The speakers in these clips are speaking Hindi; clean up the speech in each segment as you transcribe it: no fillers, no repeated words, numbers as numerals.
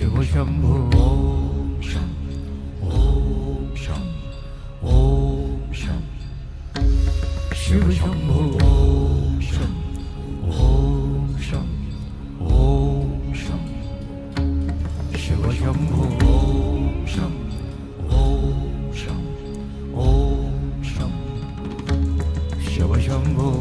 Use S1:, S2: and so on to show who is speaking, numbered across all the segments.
S1: शिव शंभो ओम शं ओम शं ओम शं शिव शंभो ओम शं ओम शं ओम शं शिव शंभो ओम शं ओम शं ओम शं शिव शंभो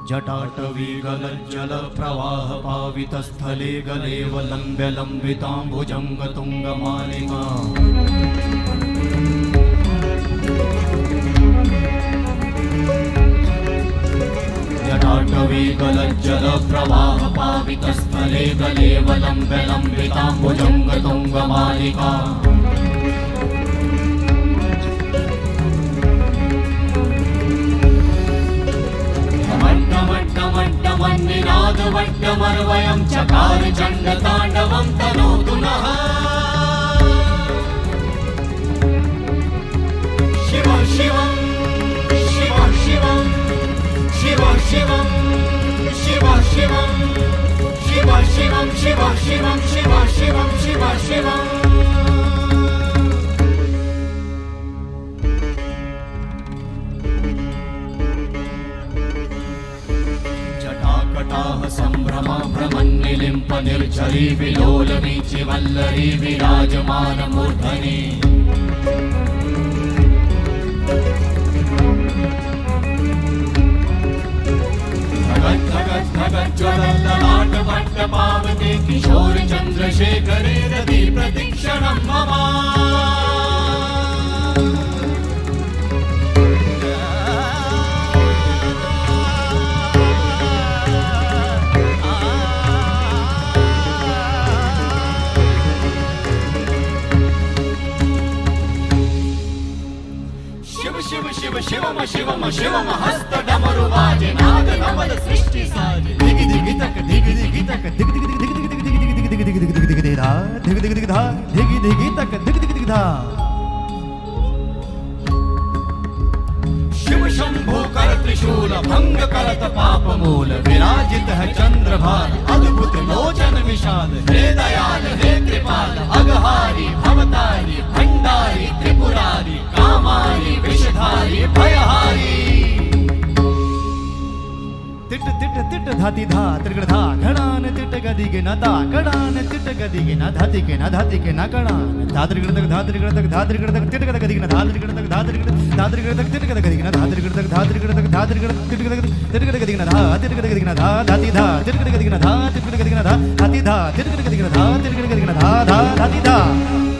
S1: जटाटवी गलज्जल प्रवाह पावितस्थले गलेव लम्ब्य लम्बिताम्बुजंग तुंगमालिका जटाटवी गलज्जल प्रवाह पावितस्थले गलेव लम्ब्य लम्बिताम्बुजंग तुंगमालिका वट्टमर्वयं चकार चण्डताण्डवं तनोतु नः शिव शिवं शिव शिवं शिव शिवं शिव शिवं शिव शिवं शिव शिवं शिव शिवं शिव शिवं संभ्रमा भ्रमन्निलिम्प निर्झरी विलोल वीचि वल्लरी विराजमान मूर्धनि धगत् धगत् धगत् ज्वलल्ललाट वट्ट पावते किशोर चन्द्रशेखरे रति प्रतीक्षणं मम शिव शिव शिवम शिवम शिवम हस्त डमरु वाजे नाद नवल सृष्टि साजे दिगि दिगि तक दिगि दिगि तक दिगि दिगि दिगि दिगि दिगि दिगि दिगि दिगि दिगि दिगि धा दिगि दिगि दिगि धा दिगि दिगि तक दिगि दिगि दिगि धा शिव शंभो कर त्रिशूल भंग करत पाप मूल विराजित है चंद्रभार अद्भुत लोचन विशाल हे दयाल हे कृपाल अगहारी भवतारी भंडारी त्रिपुरारी कामारी विषधारी भयहारी तिट तिट तिट धाति धा त्रिगण धा घणान तिट गदि के न ता घणान तिट गदि के न धाति के न धाति के न घणान धात्रिगण तक धात्रिगण तक धात्रिगण तक तिट गदि के न धात्रिगण तक धात्रिगण तक तिट गदि के न धात्रिगण तक धात्रिगण तक धात्रिगण तिट गदि के न धा तिट गदि के न धा धाति धा तिट गदि के न धा तिट गदि के न धा धाति धा तिट गदि के न धा तिट गदि के न धा धा धाति धा